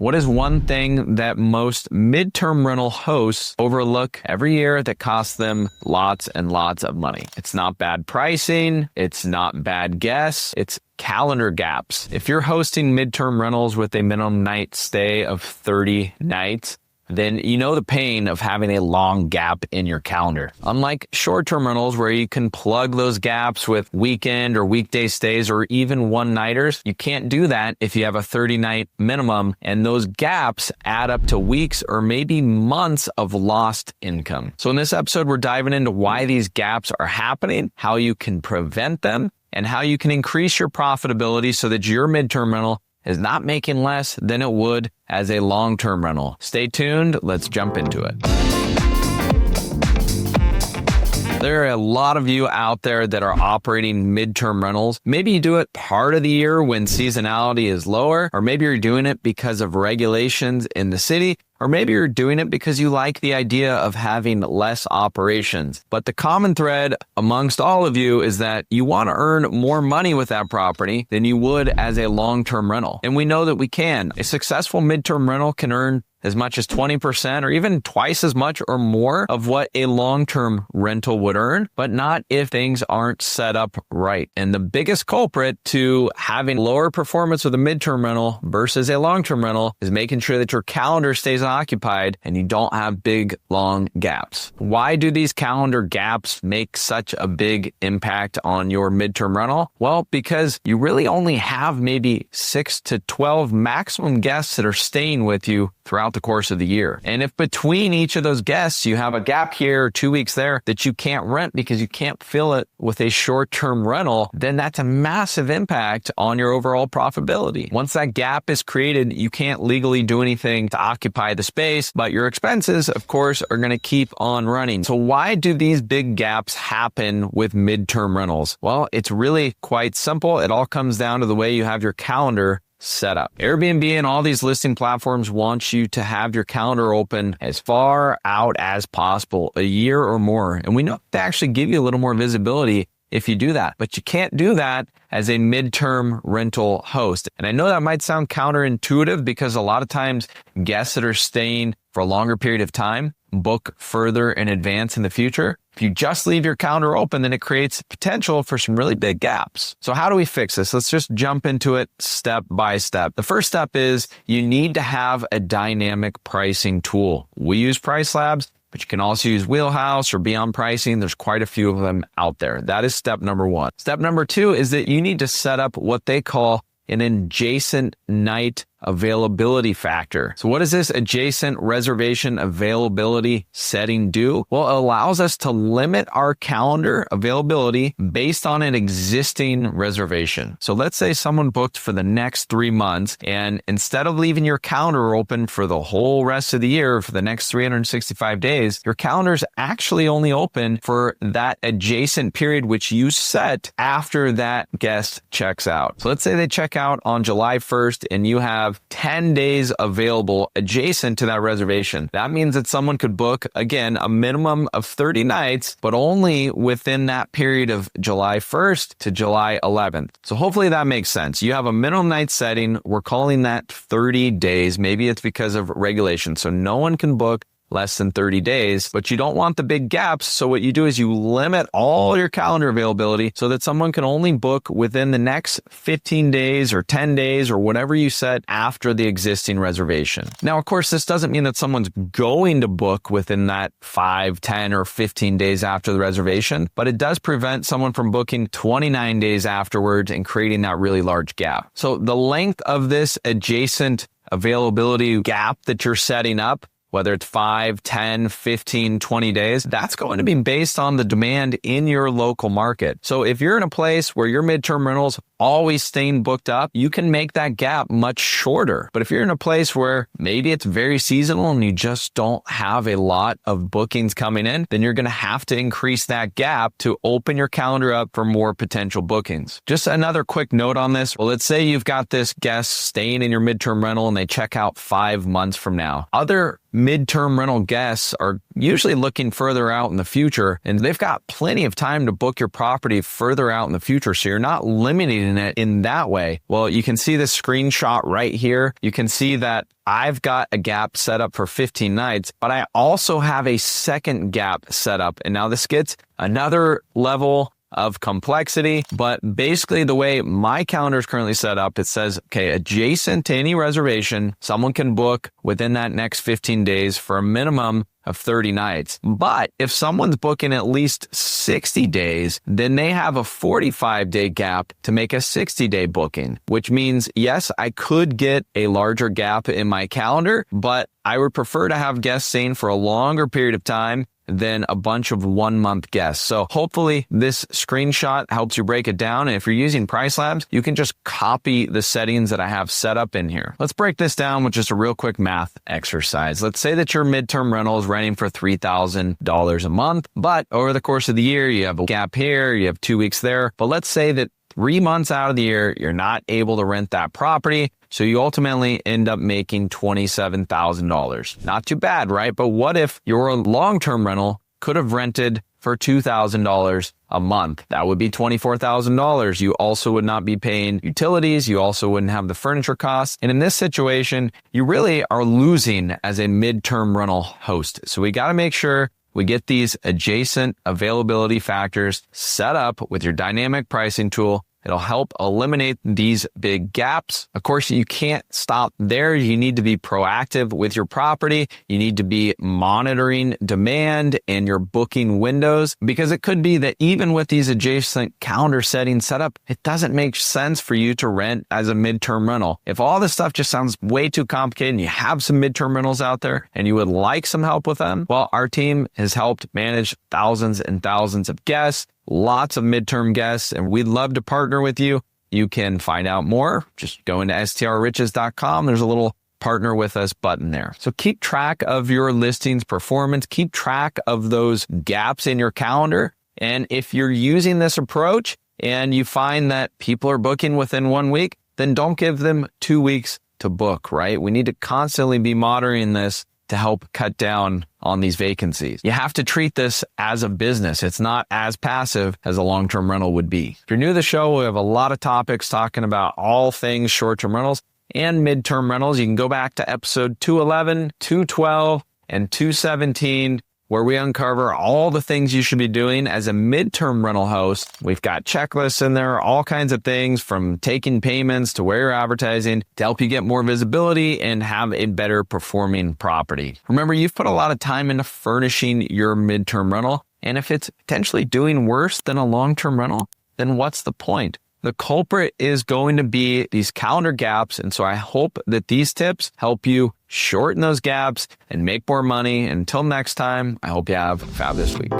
What is one thing that most midterm rental hosts overlook every year that costs them lots and lots of money? It's not bad pricing. It's not bad guests. It's calendar gaps. If you're hosting midterm rentals with a minimum night stay of 30 nights, then you know the pain of having a long gap in your calendar. Unlike short-term rentals where you can plug those gaps with weekend or weekday stays or even one-nighters, you can't do that if you have a 30-night minimum, and those gaps add up to weeks or maybe months of lost income. So in this episode, we're diving into why these gaps are happening, how you can prevent them, and how you can increase your profitability so that your midterm rental is not making less than it would as a long-term rental. Stay tuned. Let's jump into it. There are a lot of you out there that are operating midterm rentals. Maybe you do it part of the year when seasonality is lower, or maybe you're doing it because of regulations in the city, or maybe you're doing it because you like the idea of having less operations. But the common thread amongst all of you is that you want to earn more money with that property than you would as a long-term rental. And we know that we can. A successful midterm rental can earn as much as 20% or even twice as much or more of what a long-term rental would earn, but not if things aren't set up right. And the biggest culprit to having lower performance with a midterm rental versus a long-term rental is making sure that your calendar stays occupied and you don't have big, long gaps. Why do these calendar gaps make such a big impact on your midterm rental? Well, because you really only have maybe 6 to 12 maximum guests that are staying with you throughout the course of the year. And if between each of those guests, you have a gap here or 2 weeks there that you can't rent because you can't fill it with a short-term rental, then that's a massive impact on your overall profitability. Once that gap is created, you can't legally do anything to occupy the space, but your expenses, of course, are going to keep on running. So why do these big gaps happen with midterm rentals? Well, it's really quite simple. It all comes down to the way you have your calendar set up. Airbnb and all these listing platforms want you to have your calendar open as far out as possible, a year or more. And we know they actually give you a little more visibility if you do that, but you can't do that as a midterm rental host. And I know that might sound counterintuitive because a lot of times guests that are staying for a longer period of time book further in advance in the future. If you just leave your calendar open, then it creates potential for some really big gaps. So how do we fix this? Let's just jump into it step by step. The first step is you need to have a dynamic pricing tool. We use Price Labs, but you can also use Wheelhouse or Beyond Pricing. There's quite a few of them out there. That is step number one. Step number two is that you need to set up what they call an adjacent night availability factor. So what does this adjacent reservation availability setting do? Well, it allows us to limit our calendar availability based on an existing reservation. So let's say someone booked for the next 3 months, and instead of leaving your calendar open for the whole rest of the year for the next 365 days, your calendar is actually only open for that adjacent period which you set after that guest checks out. So let's say they check out on July 1st and you have 10 days available adjacent to that reservation. That means that someone could book, again, a minimum of 30 nights, but only within that period of July 1st to July 11th. So hopefully that makes sense. You have a minimum night setting. We're calling that 30 days. Maybe it's because of regulation. So no one can book less than 30 days, but you don't want the big gaps. So what you do is you limit all your calendar availability so that someone can only book within the next 15 days or 10 days or whatever you set after the existing reservation. Now, of course, this doesn't mean that someone's going to book within that 5, 10, or 15 days after the reservation, but it does prevent someone from booking 29 days afterwards and creating that really large gap. So the length of this adjacent availability gap that you're setting up, whether it's 5, 10, 15, 20 days, that's going to be based on the demand in your local market. So if you're in a place where your midterm rentals always staying booked up, you can make that gap much shorter. But if you're in a place where maybe it's very seasonal and you just don't have a lot of bookings coming in, then you're going to have to increase that gap to open your calendar up for more potential bookings. Just another quick note on this. Well, let's say you've got this guest staying in your midterm rental and they check out 5 months from now. Other midterm rental guests are usually looking further out in the future, and they've got plenty of time to book your property further out in the future. So you're not limiting monitoring it in that way? Well, you can see the screenshot right here. You can see that I've got a gap set up for 15 nights, but I also have a second gap set up. And now this gets another level of complexity, but basically the way my calendar is currently set up, it says, okay, adjacent to any reservation, someone can book within that next 15 days for a minimum of 30 nights. But if someone's booking at least 60 days, then they have a 45-day gap to make a 60-day booking, which means, yes, I could get a larger gap in my calendar, but I would prefer to have guests staying for a longer period of time than a bunch of 1-month guests. So hopefully this screenshot helps you break it down. And if you're using Price Labs, you can just copy the settings that I have set up in here. Let's break this down with just a real quick math exercise. Let's say that your midterm rental is renting for $3,000 a month, but over the course of the year, you have a gap here, you have 2 weeks there. But let's say that 3 months out of the year, you're not able to rent that property. So you ultimately end up making $27,000. Not too bad, right? But what if your long-term rental could have rented for $2,000 a month? That would be $24,000. You also would not be paying utilities. You also wouldn't have the furniture costs. And in this situation, you really are losing as a midterm rental host. So we got to make sure we get these adjacent availability factors set up with your dynamic pricing tool. It'll help eliminate these big gaps. Of course, you can't stop there. You need to be proactive with your property. You need to be monitoring demand and your booking windows, because it could be that even with these adjacent calendar settings set up, it doesn't make sense for you to rent as a midterm rental. If all this stuff just sounds way too complicated and you have some midterm rentals out there and you would like some help with them, well, our team has helped manage thousands and thousands of guests, lots of midterm guests, and we'd love to partner with you. You can find out more. Just go into strriches.com. There's a little partner with us button there. So keep track of your listings performance. Keep track of those gaps in your calendar. And if you're using this approach and you find that people are booking within 1 week, then don't give them 2 weeks to book, right? We need to constantly be monitoring this to help cut down on these vacancies. You have to treat this as a business. It's not as passive as a long-term rental would be. If you're new to the show, we have a lot of topics talking about all things short-term rentals and midterm rentals. You can go back to episode 211, 212, and 217, where we uncover all the things you should be doing as a midterm rental host. We've got checklists in there, all kinds of things from taking payments to where you're advertising to help you get more visibility and have a better performing property. Remember, you've put a lot of time into furnishing your midterm rental, and if it's potentially doing worse than a long-term rental, then what's the point? The culprit is going to be these calendar gaps. And so I hope that these tips help you shorten those gaps and make more money. Until next time, I hope you have a fabulous week.